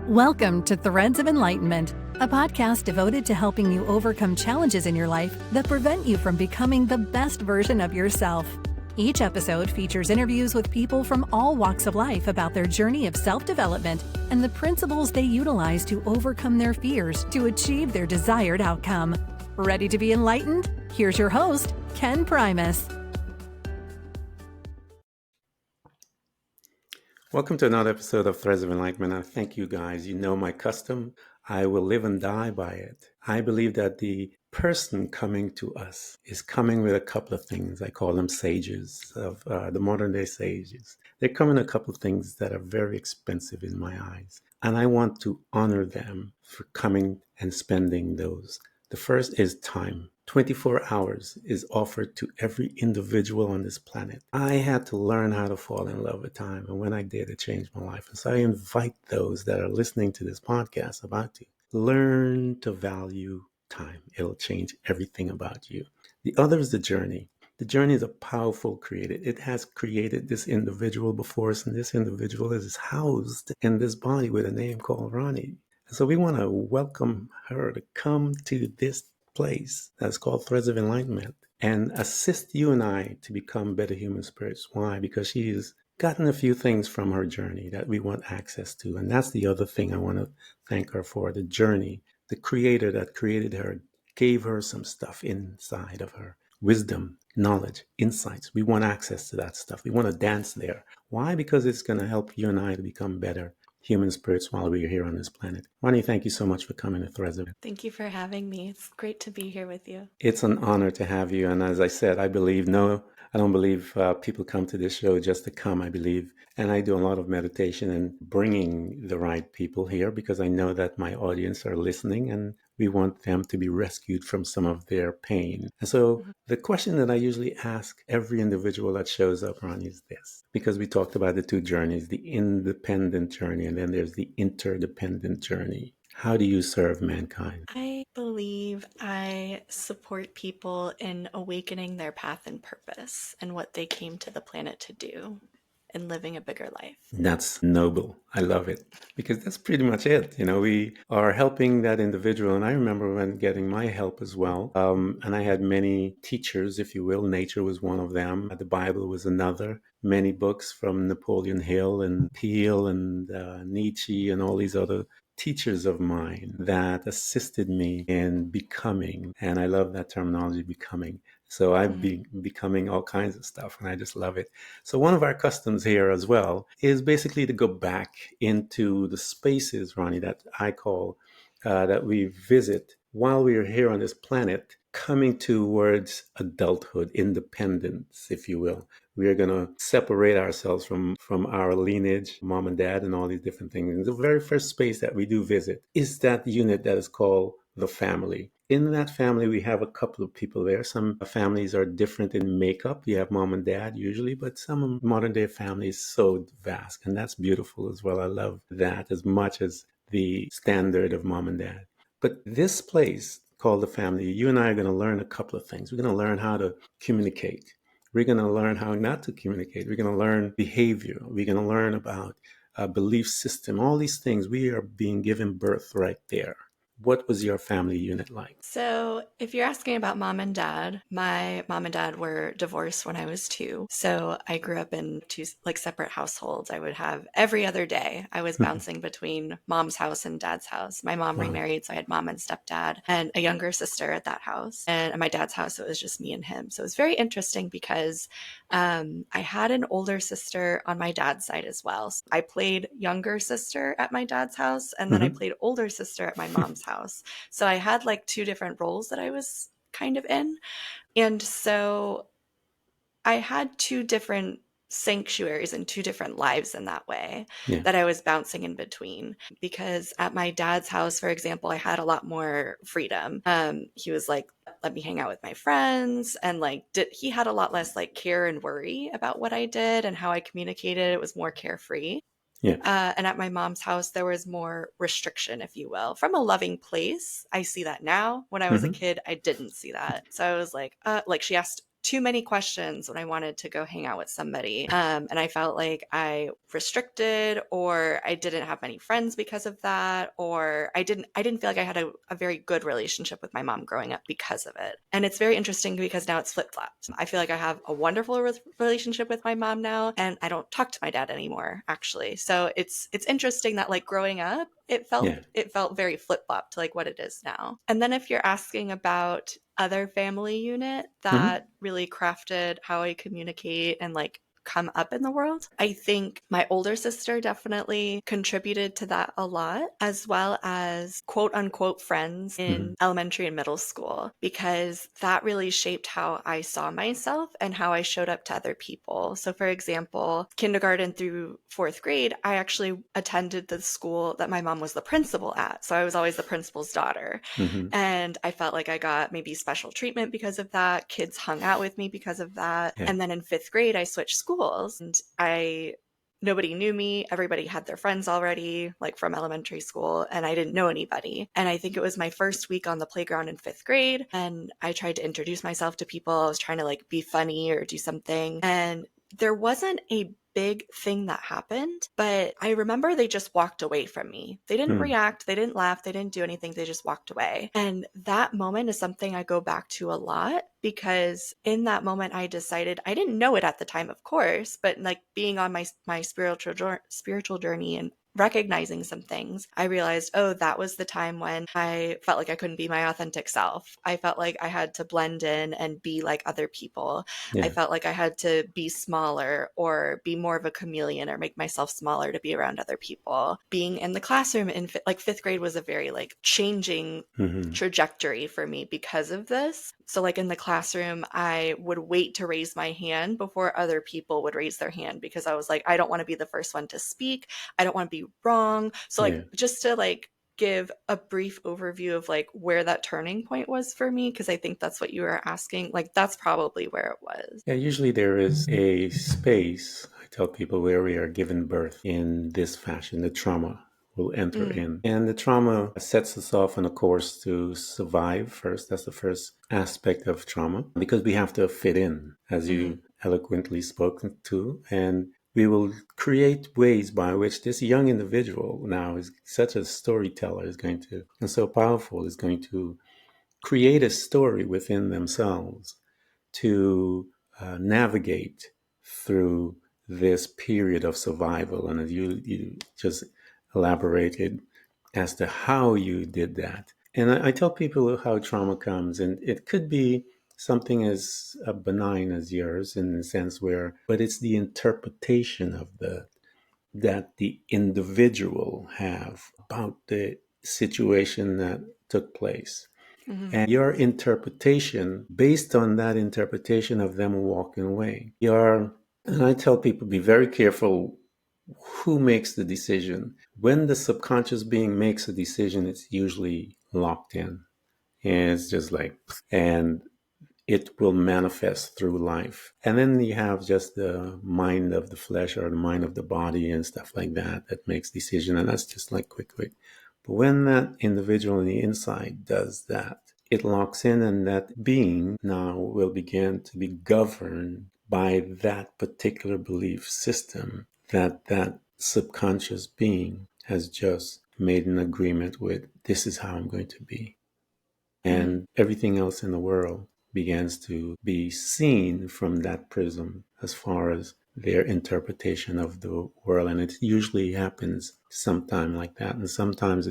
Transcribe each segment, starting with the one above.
Welcome to Threads of Enlightenment, a podcast devoted to helping you overcome challenges in your life that prevent you from becoming the best version of yourself. Each episode features interviews with people from all walks of life about their journey of self-development and the principles they utilize to overcome their fears to achieve their desired outcome. Ready to be enlightened? Here's your host, Ken Primus. Welcome to another episode of Threads of Enlightenment. I thank you guys. You know my custom. I will live and die by it. I believe that the person coming to us is coming with a couple of things. I call them sages of the modern day sages. They're coming with a couple of things that are very expensive in my eyes. And I want to honor them for coming and spending those. The first is time. 24 hours is offered to every individual on this planet. I had to learn how to fall in love with time. And when I did, it changed my life. And so I invite those that are listening to this podcast about to learn to value time. It'll change everything about you. The other is the journey. The journey is a powerful creator. It has created this individual before us, and this individual is housed in this body with a name called Ronnie. And so we want to welcome her to come to this place that's called Threads of Enlightenment and assist you and I to become better human spirits. Why? Because she's gotten a few things from her journey that we want access to. And that's the other thing I want to thank her for, the journey. The creator that created her gave her some stuff inside of her. Wisdom, knowledge, insights. We want access to that stuff. We want to dance there. Why? Because it's going to help you and I to become better human spirits while we're here on this planet. Ronnie, thank you so much for coming to Threads of It. Thank you for having me. It's great to be here with you. It's an honor to have you. And as I said, I don't believe people come to this show just to come. I believe, and I do a lot of meditation and bringing the right people here because I know that my audience are listening and we want them to be rescued from some of their pain. And so the question that I usually ask every individual that shows up, Ronnie, is this. Because we talked about the two journeys, the independent journey, and then there's the interdependent journey. How do you serve mankind? I believe I support people in awakening their path and purpose and what they came to the planet to do and living a bigger life. That's noble. I love it because that's pretty much it. You know, we are helping that individual. And I remember when getting my help as well. And I had many teachers, if you will. Nature was one of them. The Bible was another. Many books from Napoleon Hill and Peale and Nietzsche and all these other teachers of mine that assisted me in becoming. And I love that terminology, becoming. So I've been becoming all kinds of stuff, and I just love it. So one of our customs here as well is basically to go back into the spaces, Ronnie, that I call, that we visit while we are here on this planet, coming towards adulthood, independence, if you will. We are going to separate ourselves from our lineage, mom and dad, and all these different things. And the very first space that we do visit is that unit that is called the family. In that family, we have a couple of people there. Some families are different in makeup. You have mom and dad usually, but some modern day families are so vast, and that's beautiful as well. I love that as much as the standard of mom and dad. But this place called the family, you and I are going to learn a couple of things. We're going to learn how to communicate. We're going to learn how not to communicate. We're going to learn behavior. We're going to learn about a belief system. All these things, we are being given birth right there. What was your family unit like? So if you're asking about mom and dad, my mom and dad were divorced when I was 2. So I grew up in 2 separate households. I would have every other day, I was bouncing between mom's house and dad's house. My mom remarried, so I had mom and stepdad and a younger sister at that house. And at my dad's house, it was just me and him. So it was very interesting because I had an older sister on my dad's side as well. So I played younger sister at my dad's house, and then I played older sister at my mom's house. So I had like 2 different roles that I was kind of in. And so I had 2 different sanctuaries and 2 different lives in that way that I was bouncing in between. Because at my dad's house, for example, I had a lot more freedom. He was like, let me hang out with my friends, and he had a lot less like care and worry about what I did and how I communicated. It was more carefree. Yeah. And at my mom's house, there was more restriction, if you will, from a loving place. I see that now. When I was a kid, I didn't see that. So I was like she asked too many questions when I wanted to go hang out with somebody. And I felt like I restricted, or I didn't have many friends because of that, or I didn't feel like I had a very good relationship with my mom growing up because of it. And it's very interesting because now it's flip-flopped. I feel like I have a wonderful relationship with my mom now, and I don't talk to my dad anymore, actually. So it's interesting that like growing up, it felt very flip-flopped to like what it is now. And then if you're asking about other family unit that really crafted how I communicate and like come up in the world, I think my older sister definitely contributed to that a lot, as well as quote unquote friends in elementary and middle school, because that really shaped how I saw myself and how I showed up to other people. So for example, kindergarten through fourth grade, I actually attended the school that my mom was the principal at. So I was always the principal's daughter. And I felt like I got maybe special treatment because of that. Kids hung out with me because of that. Yeah. And then in fifth grade, I switched schools, and nobody knew me. Everybody had their friends already, like from elementary school, and I didn't know anybody. And I think it was my first week on the playground in fifth grade, and I tried to introduce myself to people. I was trying to like be funny or do something. And there wasn't a big thing that happened, but I remember they just walked away from me. They didn't react, they didn't laugh, they didn't do anything, they just walked away. And that moment is something I go back to a lot, because in that moment I decided, I didn't know it at the time, of course, but like being on my spiritual journey and recognizing some things, I realized, oh, that was the time when I felt like I couldn't be my authentic self. I felt like I had to blend in and be like other people. Yeah. I felt like I had to be smaller or be more of a chameleon or make myself smaller to be around other people. Being in the classroom in like fifth grade was a very like changing trajectory for me because of this. So like in the classroom, I would wait to raise my hand before other people would raise their hand, because I was like, I don't want to be the first one to speak. I don't want to be wrong. So like just to like give a brief overview of like where that turning point was for me, because I think that's what you were asking. Like that's probably where it was. Yeah, usually there is a space, I tell people, where we are given birth in this fashion. The trauma will enter in. And the trauma sets us off on a course to survive first. That's the first aspect of trauma, because we have to fit in, as you eloquently spoke to. And we will create ways by which this young individual now is such a storyteller, is going to, and so powerful, is going to create a story within themselves to navigate through this period of survival. And as you just elaborated as to how you did that. And I tell people how trauma comes, and it could be something as benign as yours in the sense where, but it's the interpretation of that the individual have about the situation that took place. And your interpretation, based on that interpretation of them walking away, and I tell people, be very careful who makes the decision. When the subconscious being makes a decision, it's usually locked in. And it's just like, and it will manifest through life. And then you have just the mind of the flesh or the mind of the body and stuff like that makes decision. And that's just like quick. But when that individual on the inside does that, it locks in, and that being now will begin to be governed by that particular belief system that subconscious being has just made an agreement with. This is how I'm going to be. And everything else in the world begins to be seen from that prism as far as their interpretation of the world. And it usually happens sometime like that. And sometimes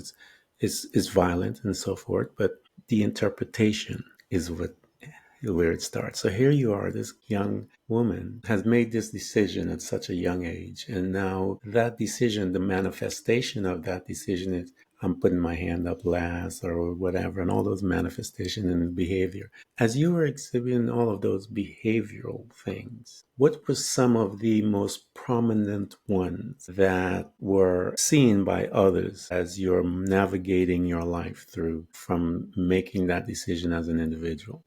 it's violent and so forth, but the interpretation is where it starts. So here you are, this young woman has made this decision at such a young age. And now that decision, the manifestation of that decision is, I'm putting my hand up last or whatever, and all those manifestations and behavior. As you were exhibiting all of those behavioral things, what were some of the most prominent ones that were seen by others as you're navigating your life through from making that decision as an individual?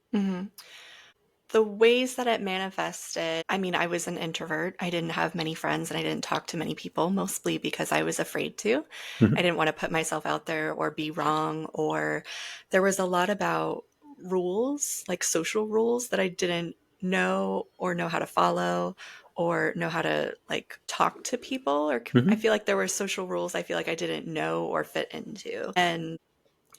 The ways that it manifested, I mean, I was an introvert. I didn't have many friends and I didn't talk to many people, mostly because I was afraid to. I didn't want to put myself out there or be wrong, or there was a lot about rules, like social rules, that I didn't know how to follow or know how to like talk to people, or I feel like there were social rules I feel like I didn't know or fit into. And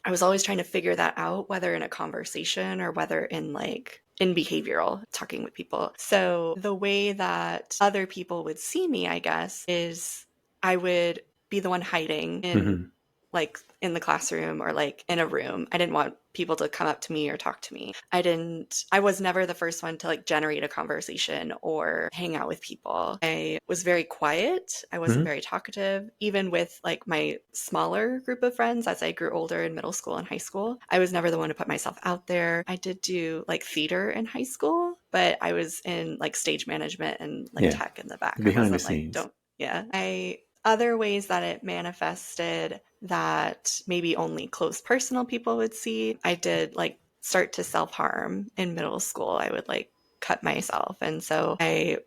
I was always trying to figure that out, whether in a conversation or whether in like in behavioral talking with people. So the way that other people would see me, I guess, is I would be the one hiding in Mm-hmm. like in the classroom or like in a room. I didn't want people to come up to me or talk to me. I was never the first one to like generate a conversation or hang out with people. I was very quiet. I wasn't Mm-hmm. very talkative. Even with like my smaller group of friends as I grew older in middle school and high school, I was never the one to put myself out there. I did do like theater in high school, but I was in like stage management and like Yeah. tech in the back. I Behind the wasn't like, scenes. don't, yeah. Other ways that it manifested that maybe only close personal people would see, I did like start to self-harm in middle school. I would like cut myself. And so I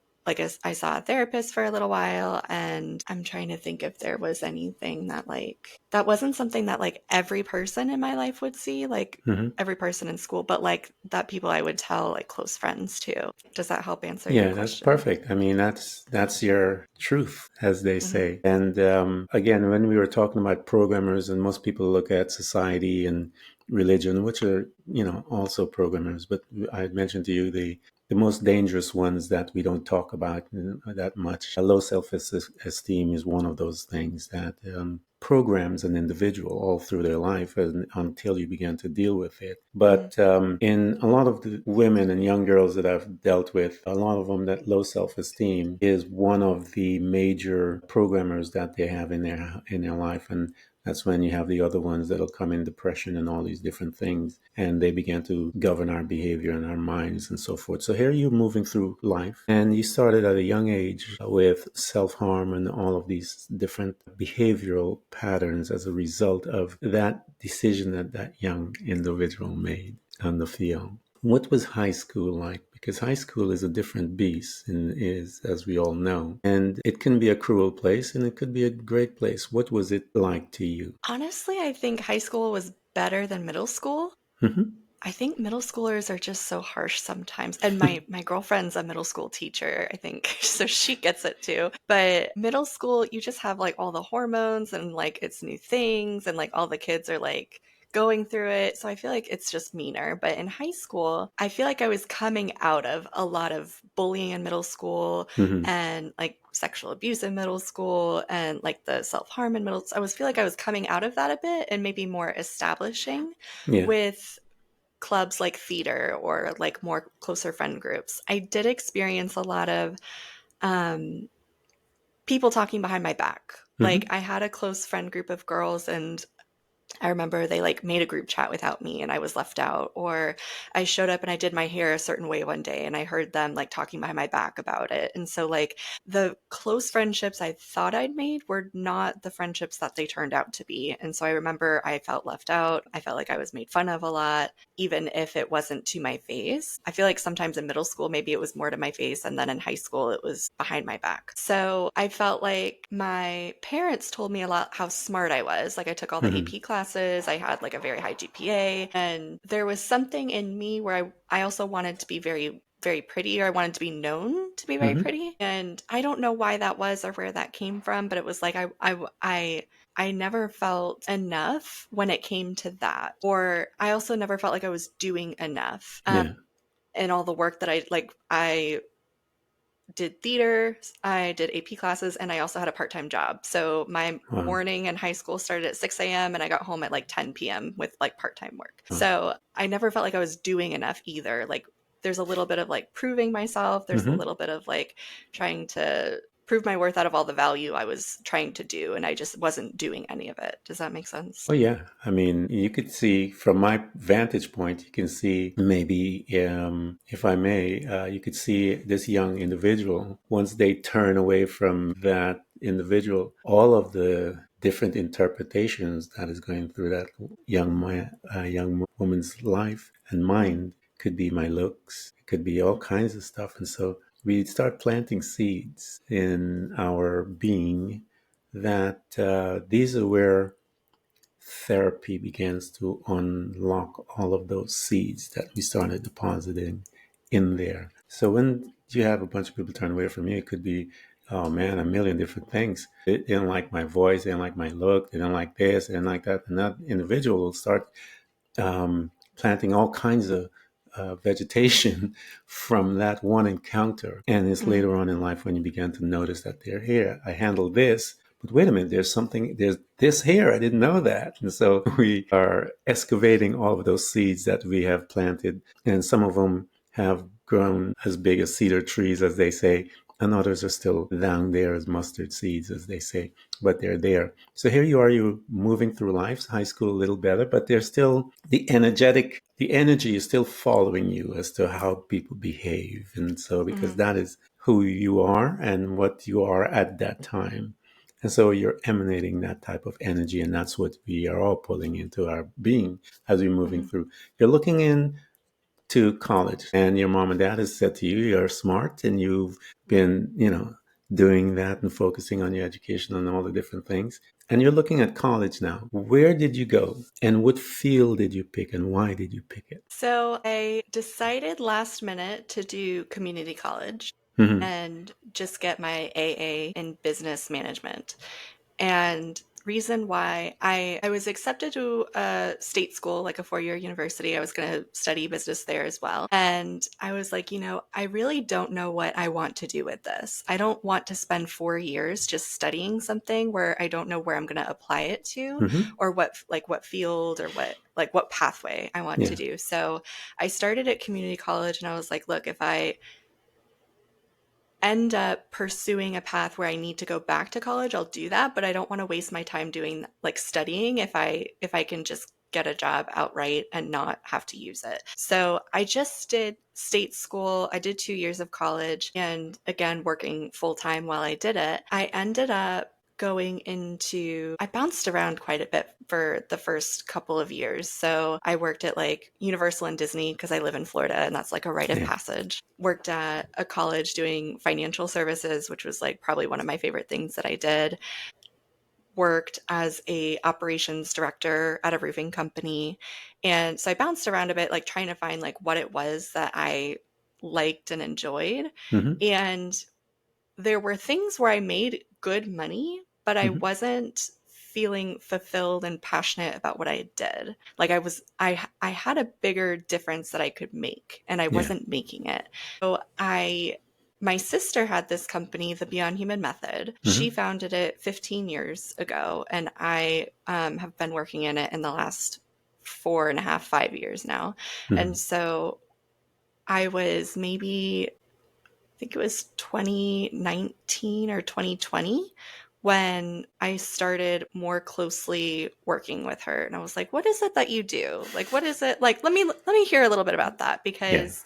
saw a therapist for a little while, and I'm trying to think if there was anything that like that wasn't something that like every person in my life would see, like Mm-hmm. every person in school, but like that people I would tell like close friends too. Does that help answer your Yeah, that's question? perfect. I mean, that's your truth, as they Hmm. say. And again, when we were talking about programmers, and most people look at society and religion, which are, also programmers, but I had mentioned to you the most dangerous ones that we don't talk about that much. A low self-esteem is one of those things that programs an individual all through their life until you begin to deal with it. Hmm. But in a lot of the women and young girls that I've dealt with, a lot of them, that low self-esteem is one of the major programmers that they have in their life. And that's when you have the other ones that'll come in, depression and all these different things, and they begin to govern our behavior and our minds and so forth. So here you're moving through life, and you started at a young age with self-harm and all of these different behavioral patterns as a result of that decision that that young individual made on the field. What was high school like? Because high school is a different beast, and is, as we all know, and it can be a cruel place and it could be a great place. What was it like to you? Honestly, I think high school was better than middle school. Mm-hmm. I think middle schoolers are just so harsh sometimes. And my girlfriend's a middle school teacher, I think, so she gets it too. But middle school, you just have like all the hormones and like it's new things and like all the kids are like going through it. So I feel like it's just meaner. But in high school, I feel like I was coming out of a lot of bullying in middle school Mm-hmm. and like sexual abuse in middle school and like the self-harm in middle. I was feel like I was coming out of that a bit and maybe more establishing Yeah. with clubs like theater or like more closer friend groups. I did experience a lot of um, people talking behind my back. Like Mm-hmm. I had a close friend group of girls, and I remember they like made a group chat without me and I was left out. Or I showed up and I did my hair a certain way one day and I heard them like talking behind my back about it. And so like the close friendships I thought I'd made were not the friendships that they turned out to be. And so I remember I felt left out. I felt like I was made fun of a lot, even if it wasn't to my face. I feel like sometimes in middle school, maybe it was more to my face. And then in high school, it was behind my back. So I felt like my parents told me a lot how smart I was. Like I took all the Mm-hmm. AP classes, I had like a very high GPA. And there was something in me where I also wanted to be very very pretty, or I wanted to be known to be very Mm-hmm. pretty. And I don't know why that was or where that came from, but it was like I never felt enough when it came to that. Or I also never felt like I was doing enough. Yeah. And all the work that I did theater, I did AP classes, and I also had a part-time job. So my Wow. morning in high school started at 6 a.m. and I got home at like 10 p.m. with like part-time work. Wow. So I never felt like I was doing enough either. Like there's a little bit of like proving myself. There's a Mm-hmm. little bit of like trying to prove my worth out of all the value I was trying to do. And I just wasn't doing any of it. Does that make sense? Oh, yeah. I mean, you could see from my vantage point, you can see maybe, if I may, you could see this young individual, once they turn away from that individual, all of the different interpretations that is going through that young woman's life and Mhm. mind could be my looks, it could be all kinds of stuff. And so we start planting seeds in our being that these are where therapy begins to unlock all of those seeds that we started depositing in there. So when you have a bunch of people turn away from you, it could be, oh man, a million different things. They didn't like my voice, they didn't like my look, they didn't like this, they didn't like that. And that individual will start planting all kinds of vegetation from that one encounter. And it's Mm-hmm. later on in life when you begin to notice that they're here. I handled this, but wait a minute, there's this here. I didn't know that. And so we are excavating all of those seeds that we have planted. And some of them have grown as big as cedar trees, as they say, and others are still down there as mustard seeds, as they say, but they're there. So here you are, you're moving through life, high school a little better, but there's still the energy is still following you as to how people behave. And so, because Mm-hmm. that is who you are and what you are at that time. And so you're emanating that type of energy, and that's what we are all pulling into our being as we're moving Mm-hmm. through. You're looking in to college and your mom and dad has said to you, you're smart and you've been, doing that and focusing on your education and all the different things. And you're looking at college now. Where did you go and what field did you pick and why did you pick it? So I decided last minute to do community college Mm-hmm. and just get my AA in business management. And reason why I was accepted to a state school, like a 4-year university. I was going to study business there as well. And I was like, I really don't know what I want to do with this. I don't want to spend 4 years just studying something where I don't know where I'm going to apply it to Mm-hmm. or what field or what pathway I want to Yeah. do. So I started at community college and I was like, look, if I end up pursuing a path where I need to go back to college, I'll do that, but I don't want to waste my time doing like studying if I can just get a job outright and not have to use it. So I just did state school. I did 2 years of college and again working full time while I did it. I ended up I bounced around quite a bit for the first couple of years. So I worked at like Universal and Disney because I live in Florida and that's like a rite of Yeah. passage. Worked at a college doing financial services, which was like probably one of my favorite things that I did. Worked as a operations director at a roofing company. And so I bounced around a bit, like trying to find like what it was that I liked and enjoyed. Mm-hmm. And there were things where I made good money, but I Mm-hmm. wasn't feeling fulfilled and passionate about what I did. Like I had a bigger difference that I could make and I Yeah. wasn't making it. So my sister had this company, the Beyond Human Method. She Mm-hmm. founded it 15 years ago, and I have been working in it in the last 4.5, 5 years now. Mm-hmm. And so I was maybe I think it was 2019 or 2020 when I started more closely working with her. And I was like, what is it that you do? Like, what is it? Like, let me hear a little bit about that Yeah. because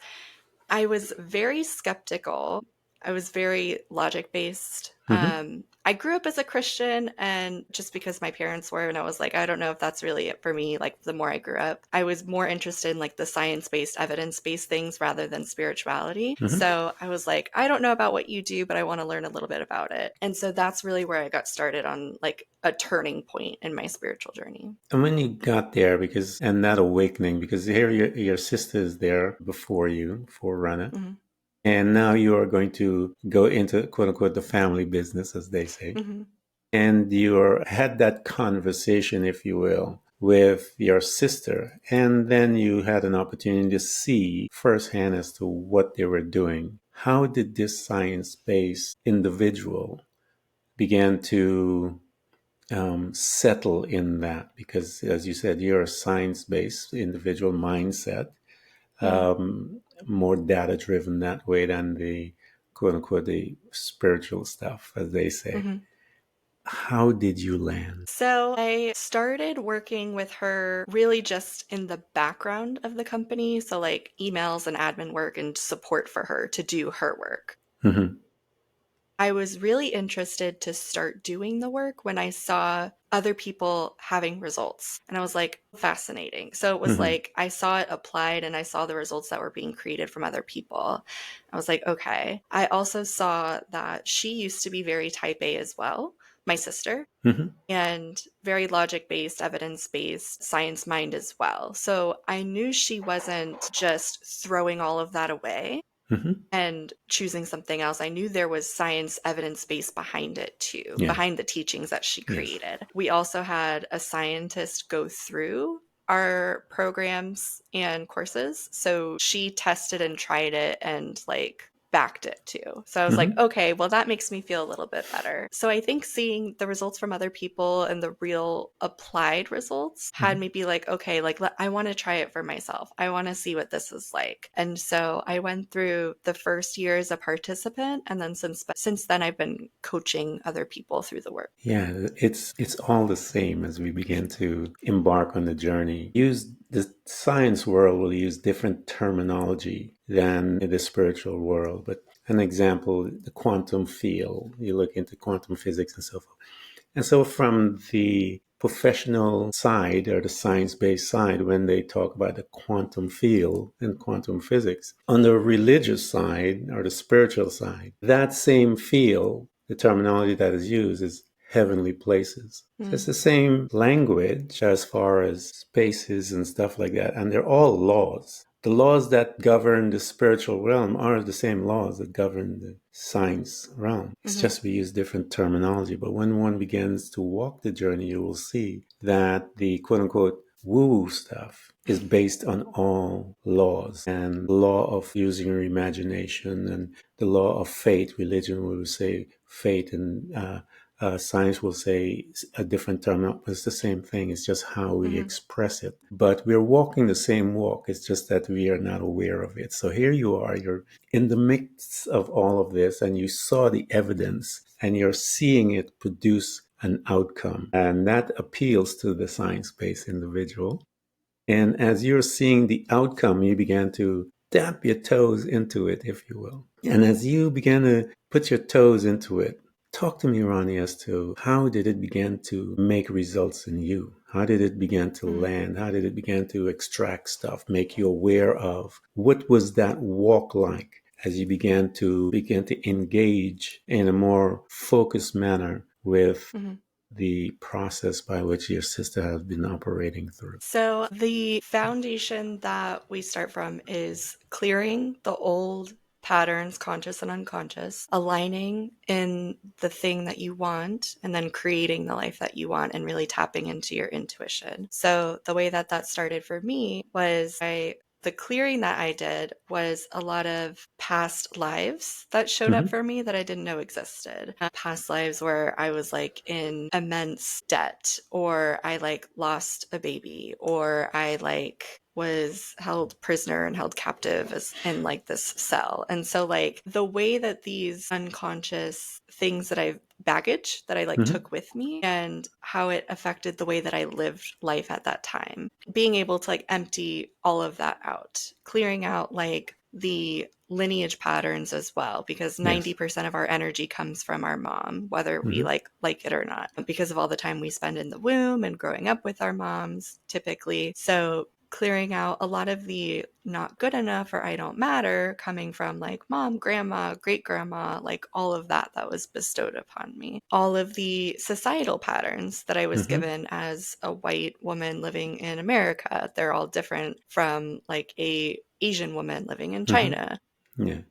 I was very skeptical. I was very logic based. Mm-hmm. I grew up as a Christian, and just because my parents were, and I was like, I don't know if that's really it for me. Like, the more I grew up, I was more interested in like the science based, evidence based things rather than spirituality. Mm-hmm. So I was like, I don't know about what you do, but I want to learn a little bit about it. And so that's really where I got started on like a turning point in my spiritual journey. And when you got there, and that awakening, because here your sister is there before you, forerunner, Mm-hmm. and now you are going to go into quote unquote the family business, as they say. Mm-hmm. And you had that conversation, if you will, with your sister. And then you had an opportunity to see firsthand as to what they were doing. How did this science-based individual begin to settle in that? Because as you said, you're a science-based individual mindset, Mm-hmm. more data-driven that way than the quote unquote the spiritual stuff, as they say. Mm-hmm. How did you land? So I started working with her really just in the background of the company. So, like emails and admin work and support for her to do her work. Mm-hmm. I was really interested to start doing the work when I saw other people having results. And I was like, fascinating. So it was Mm-hmm. like I saw it applied and I saw the results that were being created from other people. I was like, okay. I also saw that she used to be very type A as well, my sister, Mm-hmm. and very logic based, evidence based, science mind as well. So I knew she wasn't just throwing all of that away. Hmm. and choosing something else. I knew there was science evidence base behind it too, Yeah. behind the teachings that she Yes. created. We also had a scientist go through our programs and courses. So she tested and tried it and like backed it too. So I was like, Hmm. okay, well, that makes me feel a little bit better. So I think seeing the results from other people and the real applied results had Hmm. me be like, okay, like I want to try it for myself. I want to see what this is like. And so I went through the first year as a participant, and then since then I've been coaching other people through the work. Yeah, it's all the same as we begin to embark on the journey. Use the science world will use different terminology than in the spiritual world. But an example, the quantum field, you look into quantum physics and so forth. And so from the professional side or the science-based side, when they talk about the quantum field and quantum physics, on the religious side or the spiritual side, that same field, the terminology that is used is heavenly places. So it's the same language as far as spaces and stuff like that. And they're all laws. The laws that govern the spiritual realm are the same laws that govern the science realm. It's Mm-hmm. just we use different terminology. But when one begins to walk the journey, you will see that the quote unquote woo stuff is based on all laws, and the law of using your imagination and the law of fate. Religion will say fate, and science will say a different term. But it's the same thing. It's just how we Mm-hmm. express it. But we're walking the same walk. It's just that we are not aware of it. So here you are. You're in the midst of all of this, and you saw the evidence, and you're seeing it produce an outcome. And that appeals to the science-based individual. And as you're seeing the outcome, you began to dip your toes into it, if you will. And as you began to put your toes into it, talk to me, Ronnie, as to how did it begin to make results in you? How did it begin to Mm-hmm. land? How did it begin to extract stuff, make you aware of? What was that walk like as you began to engage in a more focused manner with Mm-hmm. the process by which your sister has been operating through? So, the foundation that we start from is clearing the old patterns, conscious and unconscious, aligning in the thing that you want, and then creating the life that you want and really tapping into your intuition. So, the way that that started for me was the clearing that I did was a lot of past lives that showed up Mm-hmm. for me that I didn't know existed. Past lives where I was like in immense debt, or I like lost a baby, or I like was held prisoner and held captive as in like this cell. And so like the way that these unconscious things that I've baggage that I like Mm-hmm. took with me and how it affected the way that I lived life at that time. Being able to like empty all of that out, clearing out like the lineage patterns as well, because Yes. 90% of our energy comes from our mom, whether we Mm-hmm. like it or not, because of all the time we spend in the womb and growing up with our moms typically. So clearing out a lot of the not good enough or I don't matter coming from like mom, grandma, great grandma, like all of that that was bestowed upon me. All of the societal patterns that I was Mm-hmm. given as a white woman living in America, they're all different from like a Asian woman living in Mm-hmm. China. Yeah.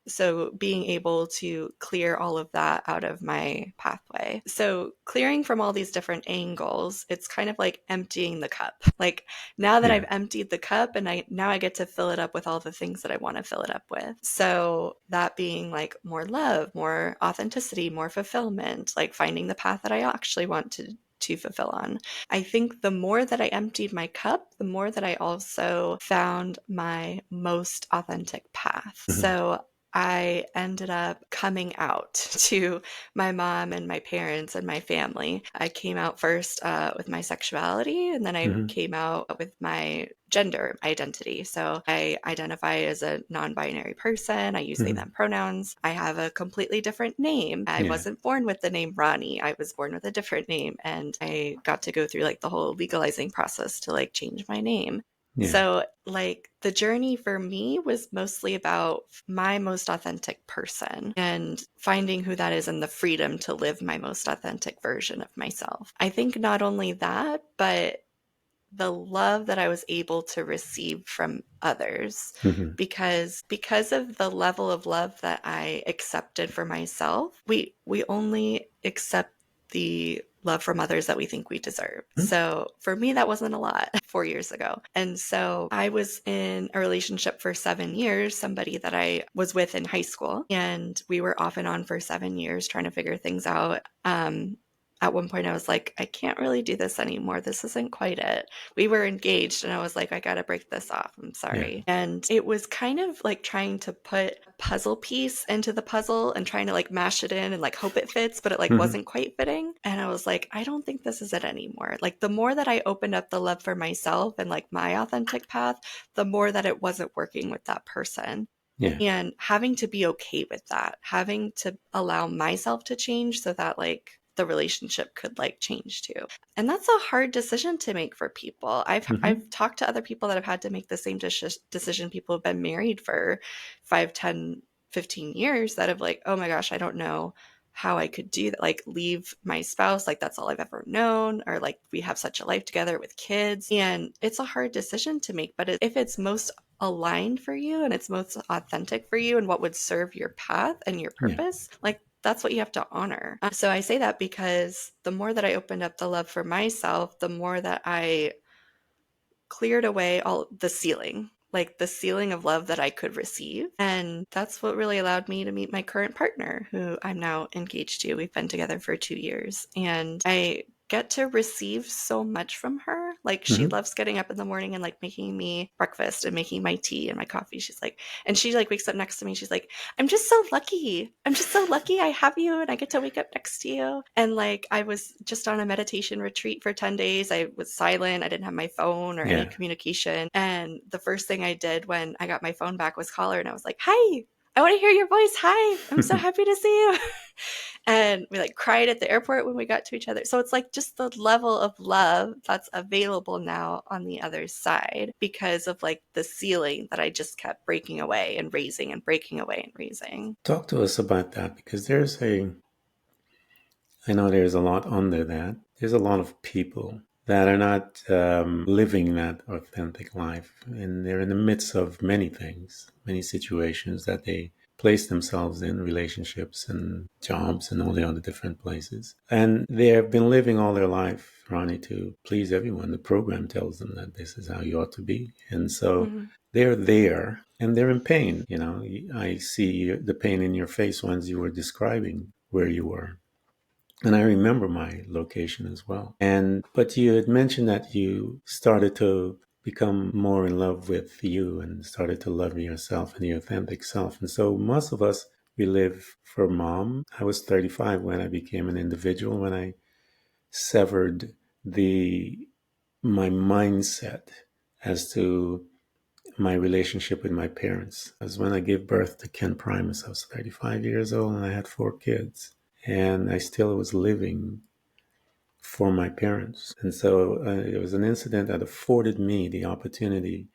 So being able to clear all of that out of my pathway. So clearing from all these different angles, it's kind of like emptying the cup. Like now that Yeah. I've emptied the cup and I get to fill it up with all the things that I want to fill it up with. So that being like more love, more authenticity, more fulfillment, like finding the path that I actually want to fulfill on. I think the more that I emptied my cup, the more that I also found my most authentic path. Mm-hmm. So I ended up coming out to my mom and my parents and my family. I came out first with my sexuality, and then I Mm-hmm. came out with my gender identity. So I identify as a non binary person. I use they, Mm-hmm. them pronouns. I have a completely different name. I Yeah. wasn't born with the name Ronnie. I was born with a different name. And I got to go through like the whole legalizing process to like change my name. Yeah. So, like, the journey for me was mostly about my most authentic person and finding who that is and the freedom to live my most authentic version of myself. I think not only that, but the love that I was able to receive from others, Mhm. because of the level of love that I accepted for myself. We only accept the love from others that we think we deserve. So for me, that wasn't a lot 4 years ago. And so I was in a relationship for 7 years, somebody that I was with in high school, and we were off and on for 7 years trying to figure things out. At one point I was like, I can't really do this anymore. This isn't quite it. We were engaged and I was like, I got to break this off. I'm sorry. Yeah. And it was kind of like trying to put a puzzle piece into the puzzle and trying to like mash it in and like hope it fits, but it like Mhm. wasn't quite fitting. And I was like, I don't think this is it anymore. Like the more that I opened up the love for myself and like my authentic path, the more that it wasn't working with that person. Yeah. And having to be okay with that, having to allow myself to change so that like the relationship could like change too. And that's a hard decision to make for people. Mhm. I've talked to other people that have had to make the same decision. People who've been married for 5, 10, 15 years that have like, oh my gosh, I don't know how I could do that. Like leave my spouse, like that's all I've ever known, or like we have such a life together with kids. And it's a hard decision to make, but if it's most aligned for you and it's most authentic for you and what would serve your path and your Yeah. purpose, like that's what you have to honor. So I say that because the more that I opened up the love for myself, the more that I cleared away all the ceiling, like the ceiling of love that I could receive. And that's what really allowed me to meet my current partner, who I'm now engaged to. We've been together for 2 years, and I get to receive so much from her. Like she Mhm. loves getting up in the morning and like making me breakfast and making my tea and my coffee. She's like, and she like wakes up next to me. She's like, I'm just so lucky. I'm just so lucky I have you and I get to wake up next to you. And like I was just on a meditation retreat for 10 days. I was silent. I didn't have my phone or any Yeah. communication. And the first thing I did when I got my phone back was call her, and I was like, hi, I want to hear your voice. Hi, I'm so happy to see you. And we like cried at the airport when we got to each other. So it's like just the level of love that's available now on the other side because of like the ceiling that I just kept breaking away and raising and breaking away and raising. Talk to us about that, because I know there's a lot under that. There's a lot of people that are not living that authentic life, and they're in the midst of many things, many situations that they place themselves in, relationships and jobs and all the other different places. And they have been living all their life, Ronnie, to please everyone. The program tells them that this is how you ought to be. And so they're there and they're in pain. You know, I see the pain in your face once you were describing where you were. And I remember my location as well. But you had mentioned that you started to become more in love with you and started to love yourself and your authentic self. And so most of us, we live for mom. I was 35 when I became an individual, when I severed my mindset as to my relationship with my parents. As when I gave birth to Ken Primus, I was 35 years old and I had 4 kids. And I still was living for my parents. And so it was an incident that afforded me the opportunity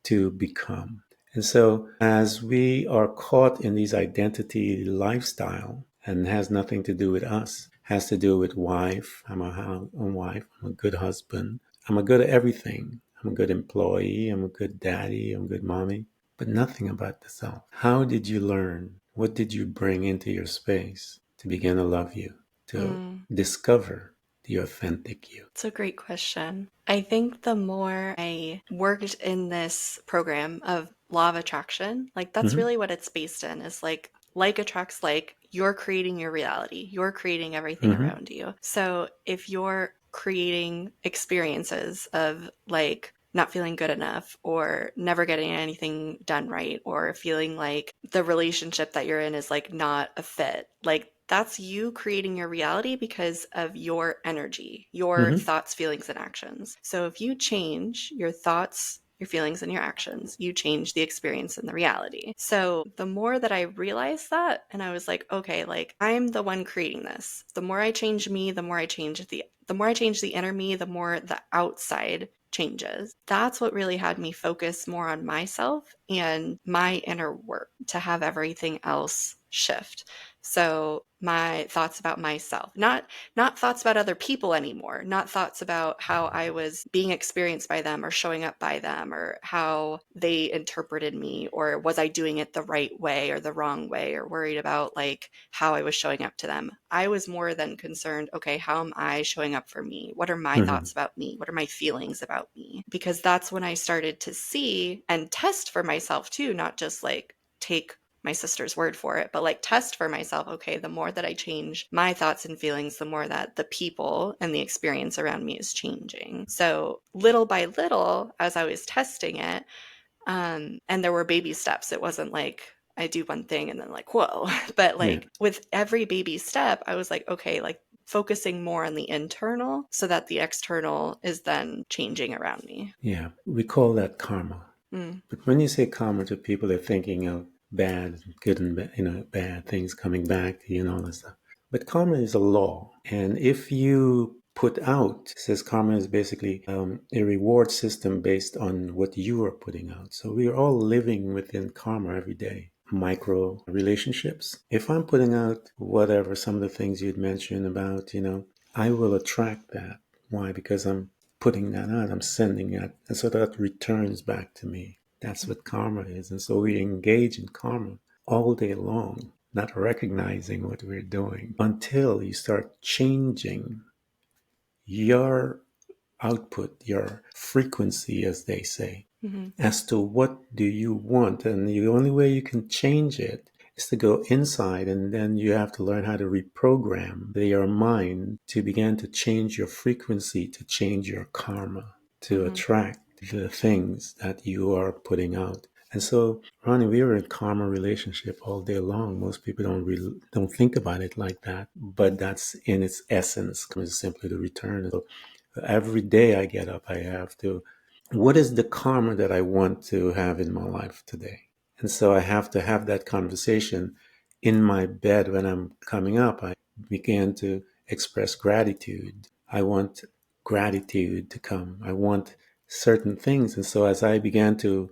to become. And so as we are caught in these identity lifestyle, and has nothing to do with us, has to do with wife. I'm a wife. I'm a good husband. I'm a good everything. I'm a good employee. I'm a good daddy. I'm a good mommy. But nothing about the self. How did you learn? What did you bring into your space to begin to love you, to discover the authentic you? It's a great question. I think the more I worked in this program of law of attraction, like that's really what it's based in, is like attracts like. You're creating your reality. You're creating everything around you. So if you're creating experiences of like not feeling good enough or never getting anything done right or feeling like the relationship that you're in is like not a fit, like that's you creating your reality because of your energy, your thoughts, feelings, and actions. So if you change your thoughts, your feelings, and your actions, you change the experience and the reality. So the more that I realized that, and I was like, okay, like I'm the one creating this. The more I change me, the more I change the inner me, the more the outside changes. That's what really had me focus more on myself and my inner work to have everything else shift. So my thoughts about myself, not thoughts about other people anymore, not thoughts about how I was being experienced by them or showing up by them or how they interpreted me, or was I doing it the right way or the wrong way, or worried about like how I was showing up to them. I was more than concerned, okay, how am I showing up for me? What are my thoughts about me? What are my feelings about me? Because that's when I started to see and test for myself too, not just like take my sister's word for it, but like test for myself, okay, the more that I change my thoughts and feelings, the more that the people and the experience around me is changing. So little by little, as I was testing it, and there were baby steps. It wasn't like I do one thing and then like, whoa. But like with every baby step, I was like, okay, like focusing more on the internal so that the external is then changing around me. Yeah, we call that karma. But when you say karma to people, they're thinking of bad, good and bad things coming back to you and all that stuff. But karma is a law. And if you put out, it says karma is basically a reward system based on what you are putting out. So we are all living within karma every day. Micro relationships. If I'm putting out whatever, some of the things you'd mentioned about, I will attract that. Why? Because I'm putting that out, I'm sending that. And so that returns back to me. That's what karma is. And so we engage in karma all day long, not recognizing what we're doing until you start changing your output, your frequency, as they say, as to what do you want. And the only way you can change it is to go inside, and then you have to learn how to reprogram your mind to begin to change your frequency, to change your karma, to attract the things that you are putting out. And so, Ronnie, we are in a karma relationship all day long. Most people don't think about it like that, but that's in its essence, is simply the return. So every day I get up, I have to, what is the karma that I want to have in my life today? And so I have to have that conversation in my bed when I'm coming up. I began to express gratitude. I want gratitude to come. I want certain things. And so as I began to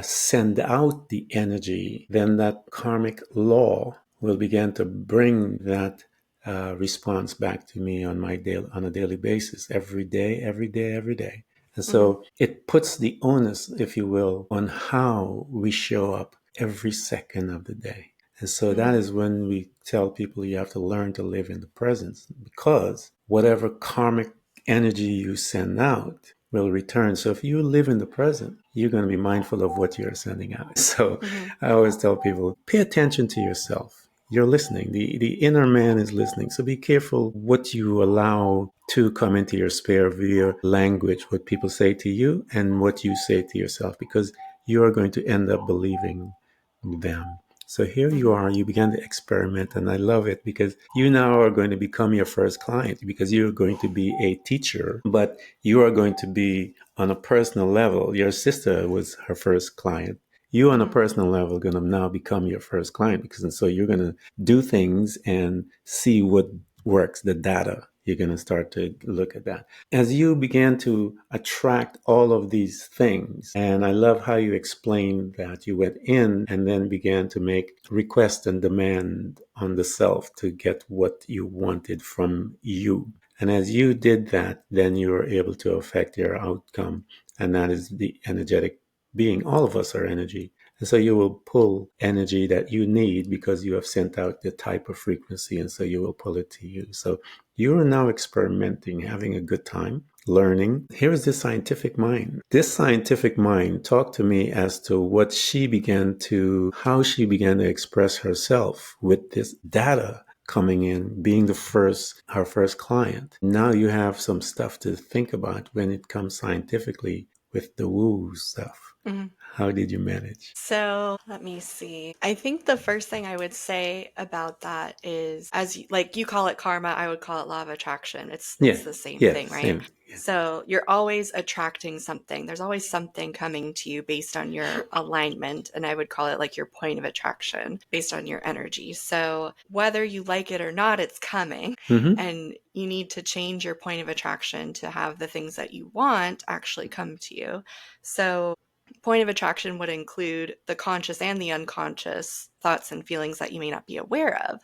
send out the energy, then that karmic law will begin to bring that response back to me on a daily basis, every day, every day, every day. And so it puts the onus, if you will, on how we show up every second of the day. And so that is when we tell people you have to learn to live in the present, because whatever karmic energy you send out will return. So if you live in the present, you're going to be mindful of what you're sending out. So I always tell people, pay attention to yourself. You're listening. The inner man is listening. So be careful what you allow to come into your sphere via language, what people say to you and what you say to yourself, because you are going to end up believing them. So here you are, you began to experiment, and I love it because you now are going to become your first client, because you're going to be a teacher, but you are going to be on a personal level. Your sister was her first client. You on a personal level are going to now become your first client, because and so you're going to do things and see what works, the data. You're going to start to look at that. As you began to attract all of these things, and I love how you explained that you went in and then began to make request and demand on the self to get what you wanted from you. And as you did that, then you were able to affect your outcome. And that is the energetic being. All of us are energy. And so you will pull energy that you need because you have sent out the type of frequency. And so you will pull it to you. So you are now experimenting, having a good time, learning. Here is the scientific mind. This scientific mind talked to me as to how she began to express herself with this data coming in, being her first client. Now you have some stuff to think about when it comes scientifically with the woo stuff. How did you manage? So let me see. I think the first thing I would say about that is, like you call it karma, I would call it law of attraction. It's the same thing, right? Same. Yeah. So you're always attracting something. There's always something coming to you based on your alignment. And I would call it like your point of attraction based on your energy. So whether you like it or not, it's coming. And you need to change your point of attraction to have the things that you want actually come to you. So point of attraction would include the conscious and the unconscious thoughts and feelings that you may not be aware of.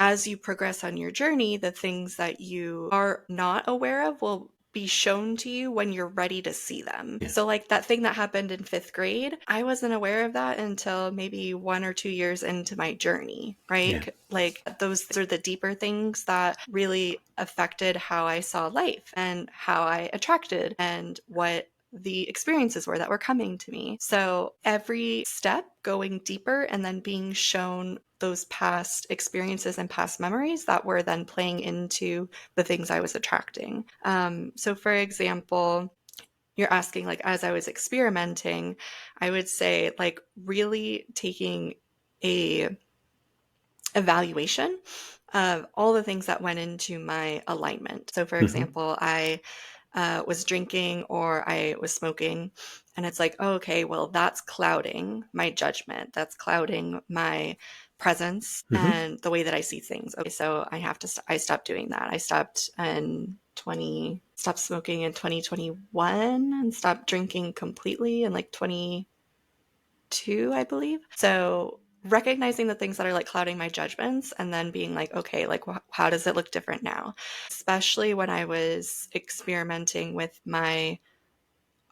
As you progress on your journey, the things that you are not aware of will be shown to you when you're ready to see them. Yeah. So like that thing that happened in 5th grade, I wasn't aware of that until maybe 1 or 2 years into my journey, right? Yeah. Like those are the deeper things that really affected how I saw life and how I attracted and what the experiences were that were coming to me. So every step going deeper and then being shown those past experiences and past memories that were then playing into the things I was attracting. So for example, you're asking, like, as I was experimenting, I would say like really taking a evaluation of all the things that went into my alignment. So for example, I was drinking or I was smoking, and it's like, oh, okay, well, that's clouding my judgment. That's clouding my presence and the way that I see things. Okay, so I have to. I stopped doing that. I stopped stopped smoking in 2021 and stopped drinking completely in like 22, I believe. So recognizing the things that are like clouding my judgments and then being like, okay, like how does it look different now? Especially when I was experimenting with my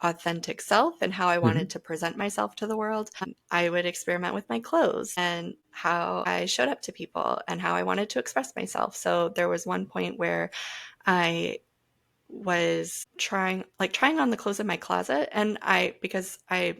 authentic self and how I wanted to present myself to the world. I would experiment with my clothes and how I showed up to people and how I wanted to express myself. So there was one point where I was trying on the clothes in my closet, and because I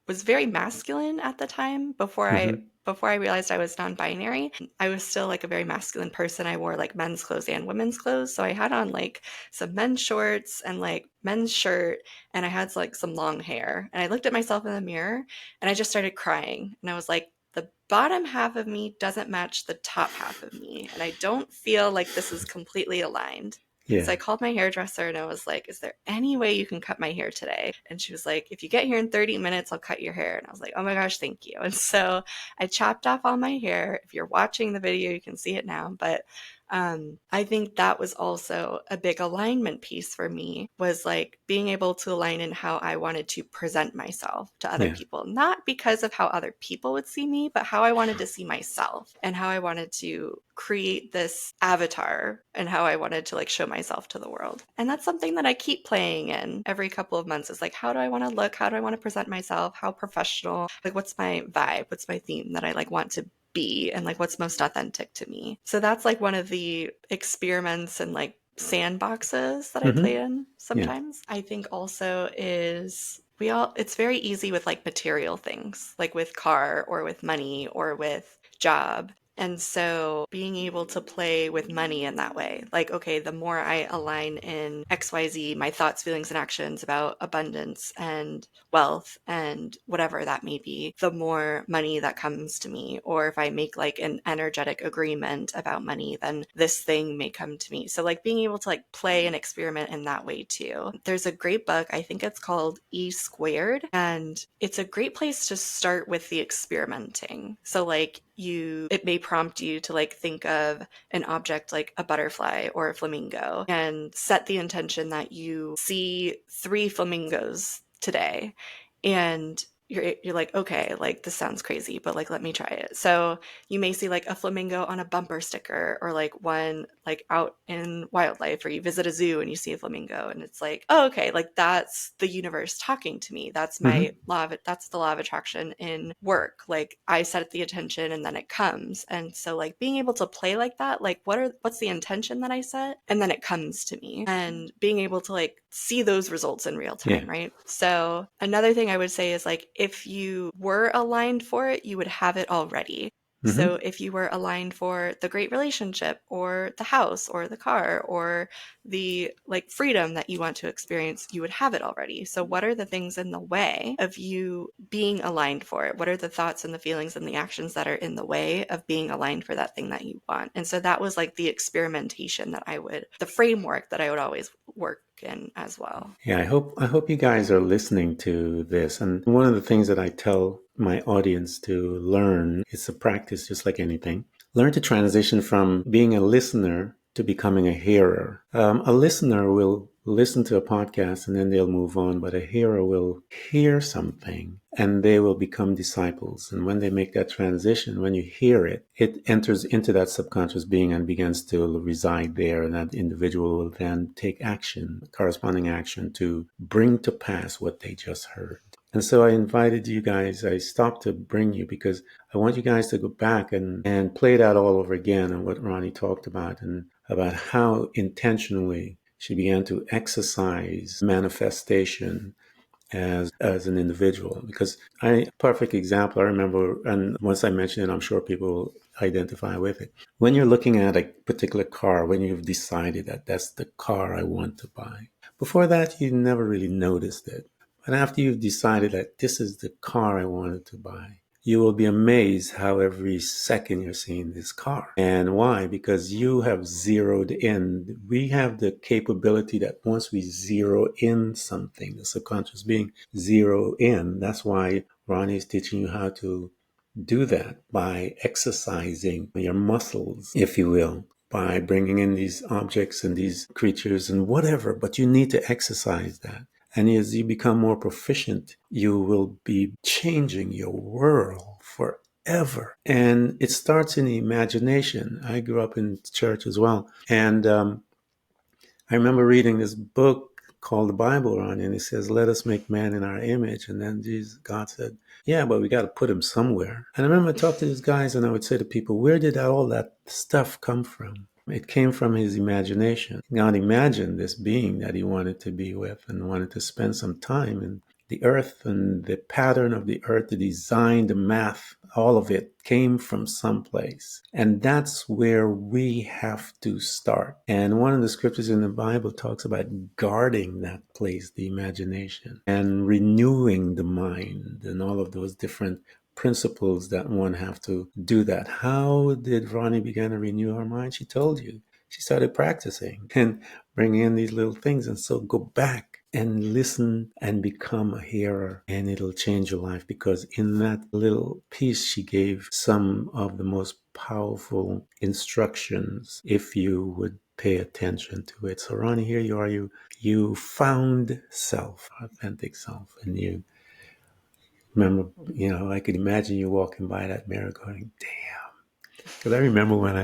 was very masculine at the time before I realized I was non-binary. I was still like a very masculine person. I wore like men's clothes and women's clothes. So I had on like some men's shorts and like men's shirt, and I had like some long hair. And I looked at myself in the mirror and I just started crying. And I was like, the bottom half of me doesn't match the top half of me. And I don't feel like this is completely aligned. Yeah. So I called my hairdresser and I was like, is there any way you can cut my hair today? And she was like, if you get here in 30 minutes, I'll cut your hair. And I was like, oh my gosh, thank you. And so I chopped off all my hair. If you're watching the video, you can see it now. But I think that was also a big alignment piece for me, was like being able to align in how I wanted to present myself to other people, not because of how other people would see me, but how I wanted to see myself and how I wanted to create this avatar and how I wanted to like show myself to the world. And that's something that I keep playing in every couple of months, is like, how do I want to look? How do I want to present myself? How professional? Like, what's my vibe? What's my theme that I like want to be, and like what's most authentic to me? So that's like one of the experiments and like sandboxes that I play in sometimes. I think also is it's very easy with like material things, like with car or with money or with job. And so being able to play with money in that way, like, okay, the more I align in XYZ, my thoughts, feelings, and actions about abundance and wealth and whatever that may be, the more money that comes to me. Or if I make like an energetic agreement about money, then this thing may come to me. So like being able to like play and experiment in that way too. There's a great book, I think it's called E Squared, and it's a great place to start with the experimenting. So like it may prompt you to like think of an object like a butterfly or a flamingo and set the intention that you see 3 flamingos today, and you're like, okay, like this sounds crazy, but like let me try it. So you may see like a flamingo on a bumper sticker, or like one like out in wildlife, or you visit a zoo and you see a flamingo, and it's like, oh, okay, like that's the universe talking to me. That's my that's the law of attraction in work. Like I set the intention and then it comes. And so like being able to play like that, like what's the intention that I set, and then it comes to me, and being able to like see those results in real time, right? So another thing I would say is like, if you were aligned for it, you would have it already. So if you were aligned for the great relationship or the house or the car or the like freedom that you want to experience, you would have it already. So what are the things in the way of you being aligned for it? What are the thoughts and the feelings and the actions that are in the way of being aligned for that thing that you want? And so that was like the experimentation the framework that I would always work in as well. Yeah, I hope you guys are listening to this. And one of the things that I tell my audience to learn, it's a practice just like anything. Learn to transition from being a listener to becoming a hearer. A listener will listen to a podcast and then they'll move on, but a hearer will hear something and they will become disciples. And when they make that transition, when you hear it, it enters into that subconscious being and begins to reside there. And that individual will then take action, corresponding action, to bring to pass what they just heard. And so I invited you guys, I stopped to bring you because I want you guys to go back and play that all over again, and what Ronnie talked about, and about how intentionally she began to exercise manifestation as an individual. Because perfect example, I remember, and once I mention it, I'm sure people will identify with it. When you're looking at a particular car, when you've decided that that's the car I want to buy, before that, you never really noticed it. But after you've decided that this is the car I wanted to buy, you will be amazed how every second you're seeing this car. And why? Because you have zeroed in. We have the capability that once we zero in something, the subconscious being zero in. That's why Ronnie is teaching you how to do that by exercising your muscles, if you will, by bringing in these objects and these creatures and whatever. But you need to exercise that. And as you become more proficient, you will be changing your world forever. And it starts in the imagination. I grew up in church as well. And I remember reading this book called the Bible, Ron, and it says, let us make man in our image. And then God said, yeah, but we got to put him somewhere. And I remember I talked to these guys and I would say to people, where did all that stuff come from? It came from his imagination. God imagined this being that he wanted to be with and wanted to spend some time in the earth, and the pattern of the earth, the design, the math, all of it came from someplace. And that's where we have to start. And one of the scriptures in the Bible talks about guarding that place, the imagination, and renewing the mind, and all of those different principles that one have to do that. How did Ronnie begin to renew her mind? She told you. She started practicing and bringing in these little things. And so go back and listen and become a hearer, and it'll change your life, because in that little piece she gave some of the most powerful instructions if you would pay attention to it. So Ronnie, here you are, you found self, authentic self, and you remember, I could imagine you walking by that mirror going, damn. Because I remember when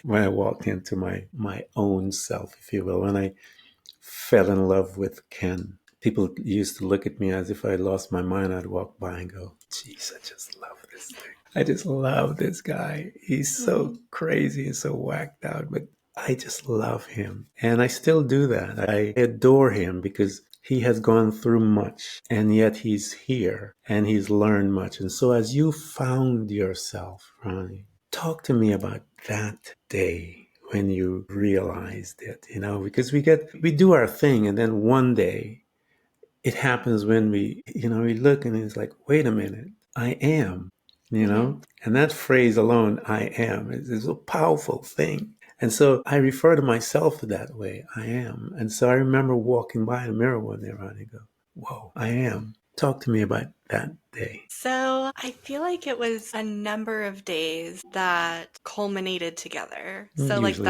when I walked into my own self, if you will, when I fell in love with Ken. People used to look at me as if I lost my mind. I'd walk by and go, geez, I just love this thing. I just love this guy. He's so crazy and so whacked out, but I just love him. And I still do that. I adore him because he has gone through much, and yet he's here and he's learned much. And so as you found yourself, Ronnie, talk to me about that day when you realized it, because we do our thing, and then one day it happens when we look and it's like, wait a minute, I am, and that phrase alone, I am, is a powerful thing. And so I refer to myself that way, I am. And so I remember walking by the mirror one day, Ron, and go, whoa, I am. Talk to me about that day. So I feel like it was a number of days that culminated together. So like Usually,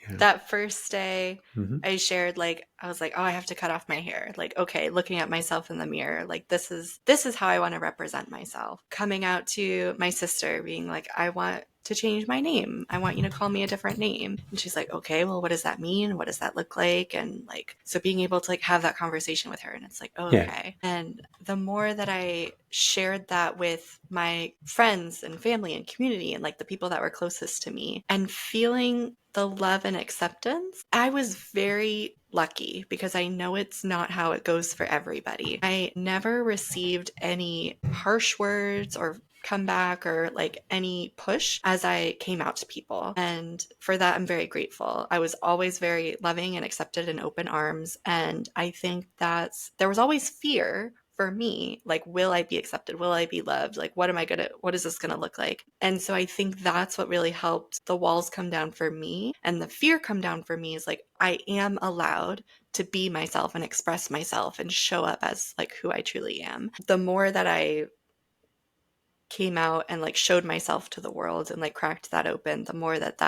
yeah. that first day, Mm-hmm. I shared, like, I was like, oh, I have to cut off my hair. Like, okay, looking at myself in the mirror, like this is how I want to represent myself. Coming out to my sister, being like, I want to change my name. I want you to call me a different name. And she's like, okay, well, what does that mean? What does that look like? And like, so being able to like have that conversation with her, and it's like, oh, okay. Yeah. And the more that I shared that with my friends and family and community and like the people that were closest to me, and feeling the love and acceptance, I was very lucky, because I know it's not how it goes for everybody. I never received any harsh words or comeback or like any push as I came out to people. And for that, I'm very grateful. I was always very loving and accepted in open arms. And I think there was always fear for me, like, will I be accepted? Will I be loved? Like, what is this gonna look like? And so I think that's what really helped the walls come down for me, and the fear come down for me, is like, I am allowed to be myself and express myself and show up as like who I truly am. The more that I came out and like showed myself to the world and like cracked that open, the more that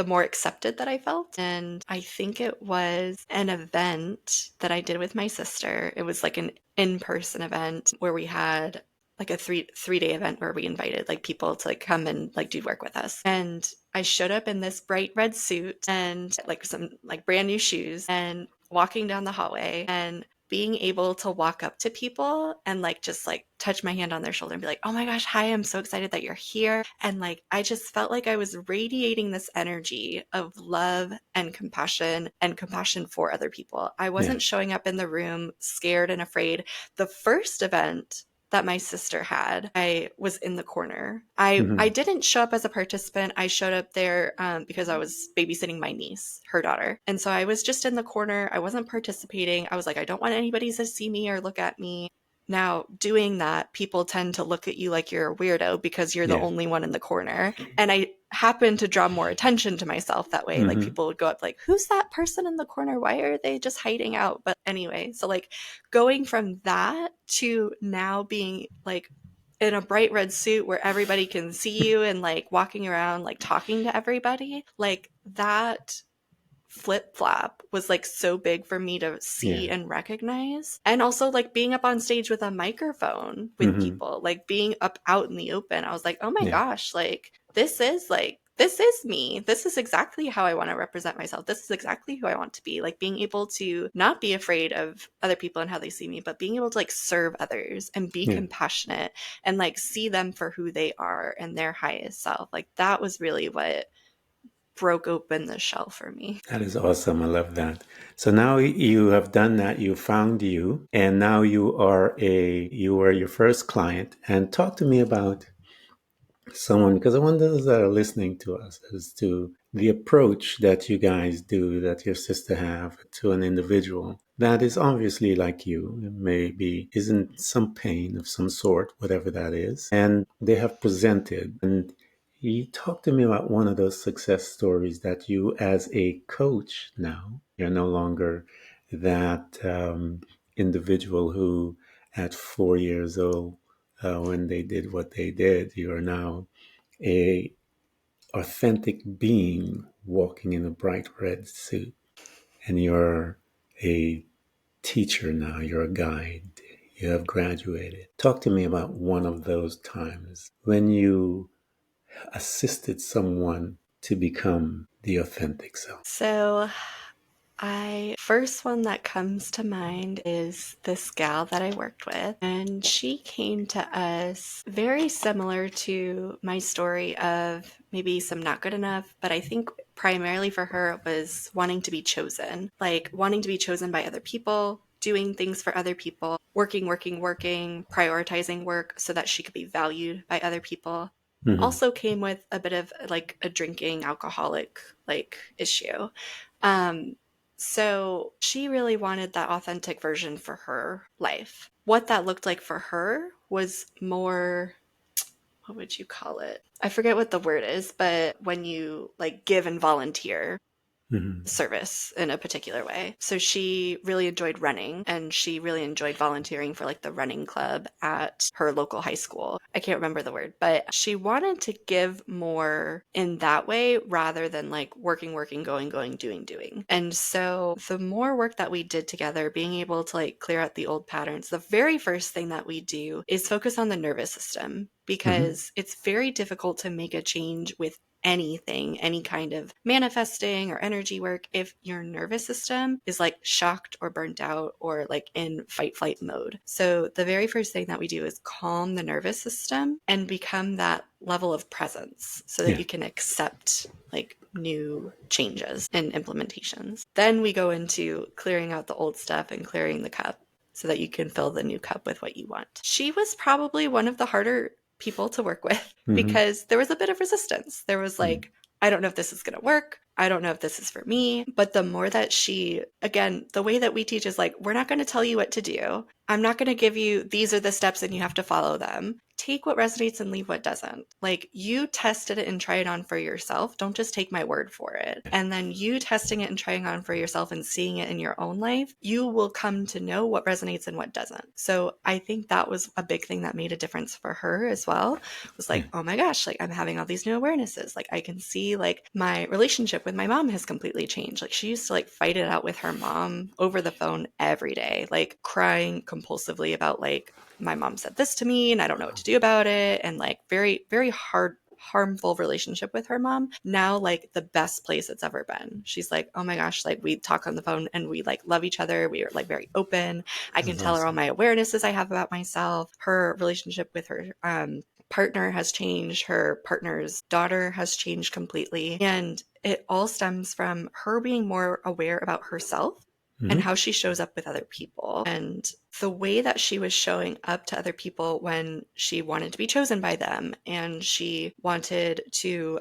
the more accepted that I felt. And I think it was an event that I did with my sister. It was like an in-person event where we had like a three-day event where we invited like people to like come and like do work with us. And I showed up in this bright red suit and like some like brand new shoes and walking down the hallway and being able to walk up to people and like just like touch my hand on their shoulder and be like, oh my gosh, hi, I'm so excited that you're here. And like I just felt like I was radiating this energy of love and compassion for other people. I wasn't showing up in the room scared and afraid. The first event that my sister had, I was in the corner. I didn't show up as a participant. I showed up there because I was babysitting my niece, her daughter. And so I was just in the corner. I wasn't participating. I was like, I don't want anybody to see me or look at me. Now, doing that, people tend to look at you like you're a weirdo because you're the only one in the corner. And I happened to draw more attention to myself that way. Like people would go up like, who's that person in the corner? Why are they just hiding out? But anyway, so like going from that to now being like in a bright red suit where everybody can see you and like walking around, like talking to everybody, like that flip flop was like so big for me to see and recognize. And also like being up on stage with a microphone with people, like being up out in the open, I was like, oh my gosh, like this is me. This is exactly how I want to represent myself. This is exactly who I want to be. Like being able to not be afraid of other people and how they see me, but being able to like serve others and be compassionate and like see them for who they are and their highest self. Like that was really what broke open the shell for me. That is awesome. I love that. So now you have done that. You found you, and now you are your first client. And talk to me about someone, because I want those that are listening to us as to the approach that you guys do, that your sister have to an individual that is obviously like you, maybe isn't some pain of some sort, whatever that is, and they have presented. And you talk to me about one of those success stories that you, as a coach now, you're no longer that individual who at 4 years old, when they did what they did, you are now a authentic being walking in a bright red suit, and you're a teacher now, you're a guide, you have graduated. Talk to me about one of those times when you assisted someone to become the authentic self. So first one that comes to mind is this gal that I worked with, and she came to us very similar to my story of maybe some not good enough, but I think primarily for her it was wanting to be chosen, like wanting to be chosen by other people, doing things for other people, working, prioritizing work so that she could be valued by other people. Also came with a bit of like a drinking alcoholic like issue. So she really wanted that authentic version for her life. What that looked like for her was more, what would you call it? I forget what the word is, but when you like give and volunteer service in a particular way. So she really enjoyed running, and she really enjoyed volunteering for like the running club at her local high school. I can't remember the word, but she wanted to give more in that way rather than like working, going, doing. And so the more work that we did together, being able to like clear out the old patterns, the very first thing that we do is focus on the nervous system, because it's very difficult to make a change with anything, any kind of manifesting or energy work, if your nervous system is like shocked or burnt out or like in fight flight mode. So the very first thing that we do is calm the nervous system and become that level of presence so that you can accept like new changes and implementations. Then we go into clearing out the old stuff and clearing the cup so that you can fill the new cup with what you want. She was probably one of the harder people to work with because there was a bit of resistance. There was like, I don't know if this is going to work. I don't know if this is for me. But the more that again, the way that we teach is like, we're not going to tell you what to do. I'm not going to give you, these are the steps and you have to follow them. take what resonates and leave what doesn't. Like, you tested it and try it on for yourself. Don't just take my word for it. And then you testing it and trying on for yourself and seeing it in your own life, you will come to know what resonates and what doesn't. So I think that was a big thing that made a difference for her as well. It was like, oh my gosh, like I'm having all these new awarenesses. Like I can see like my relationship with my mom has completely changed. Like she used to like fight it out with her mom over the phone every day, like crying compulsively about like, my mom said this to me and I don't know what to do about it. And like very, very harmful relationship with her mom. Now, like the best place it's ever been. She's like, oh my gosh, like we talk on the phone and we like love each other. We are like very open. I can tell her all my awarenesses I have about myself. Her relationship with her partner has changed. Her partner's daughter has changed completely. And it all stems from her being more aware about herself and how she shows up with other people. And the way that she was showing up to other people when she wanted to be chosen by them and she wanted to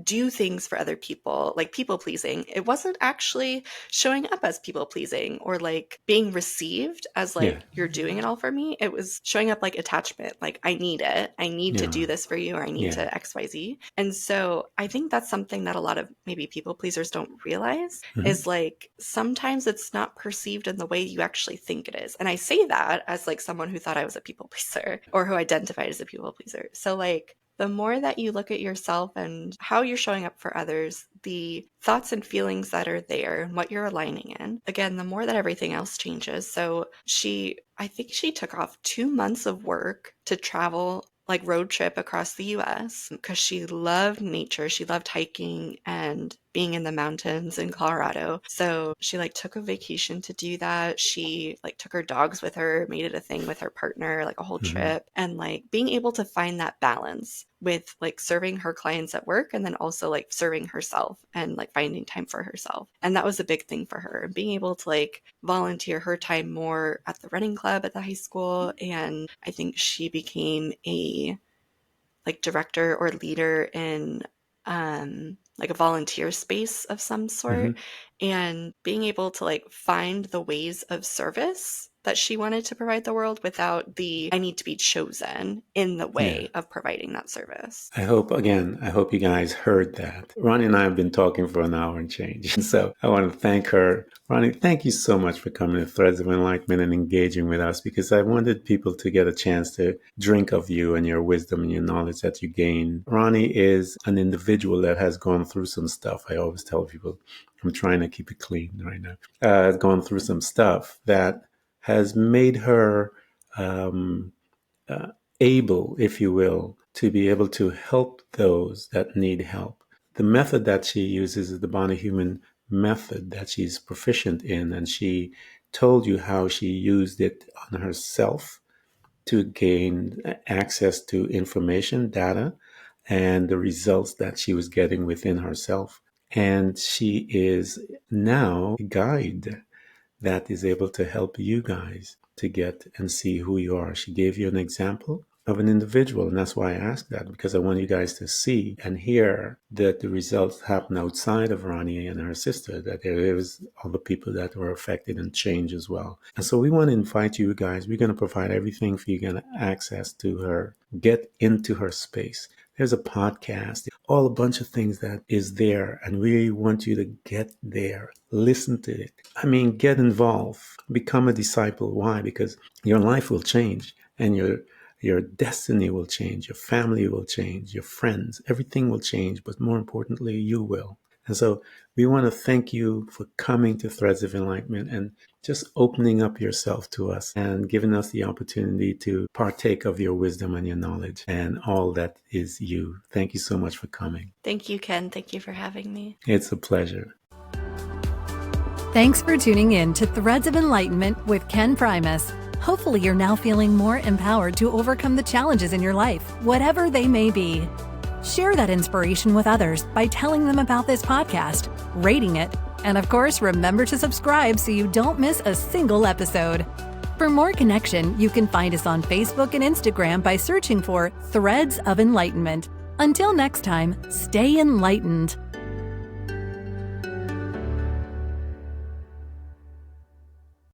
do things for other people, like people pleasing, it wasn't actually showing up as people pleasing or like being received as like, you're doing it all for me. It was showing up like attachment, like I need it. I need to do this for you, or I need to XYZ. And so I think that's something that a lot of maybe people pleasers don't realize is like, sometimes it's not perceived in the way you actually think it is. And I say that as like someone who thought I was a people pleaser or who identified as a people pleaser. So like the more that you look at yourself and how you're showing up for others, the thoughts and feelings that are there and what you're aligning in, again, the more that everything else changes. So I think she took off 2 months of work to travel, like road trip across the US, because she loved nature. She loved hiking and being in the mountains in Colorado. So she like took a vacation to do that. She like took her dogs with her, made it a thing with her partner, like a whole trip, and like being able to find that balance with like serving her clients at work and then also like serving herself and like finding time for herself. And that was a big thing for her, being able to like volunteer her time more at the running club at the high school. And I think she became a like director or leader in like a volunteer space of some sort, and being able to like find the ways of service that she wanted to provide the world without I need to be chosen in the way of providing that service. I hope you guys heard that. Ronnie and I have been talking for an hour and change. And so I want to thank her. Ronnie, thank you so much for coming to Threads of Enlightenment and engaging with us, because I wanted people to get a chance to drink of you and your wisdom and your knowledge that you gain. Ronnie is an individual that has gone through some stuff. I always tell people, I'm trying to keep it clean right now. Has gone through some stuff that has made her able, if you will, to be able to help those that need help. The method that she uses is the Bonnie Human method that she's proficient in, and she told you how she used it on herself to gain access to information, data, and the results that she was getting within herself. And she is now a guide that is able to help you guys to get and see who you are. She gave you an example of an individual, and that's why I asked that, because I want you guys to see and hear that the results happen outside of Ronnie and her sister, that there is other people that were affected and changed as well. And so we want to invite you guys. We're going to provide everything for you, to access to her, get into her space. There's a podcast, all a bunch of things that is there, and we want you to get there, listen to it. I mean, get involved, become a disciple. Why? Because your life will change, and your destiny will change, your family will change, your friends, everything will change, but more importantly, you will. And so we want to thank you for coming to Threads of Enlightenment and just opening up yourself to us and giving us the opportunity to partake of your wisdom and your knowledge and all that is you. Thank you so much for coming. Thank you, Ken. Thank you for having me. It's a pleasure. Thanks for tuning in to Threads of Enlightenment with Ken Primus. Hopefully you're now feeling more empowered to overcome the challenges in your life, whatever they may be. Share that inspiration with others by telling them about this podcast, rating it, and of course, remember to subscribe so you don't miss a single episode. For more connection, you can find us on Facebook and Instagram by searching for Threads of Enlightenment. Until next time, stay enlightened.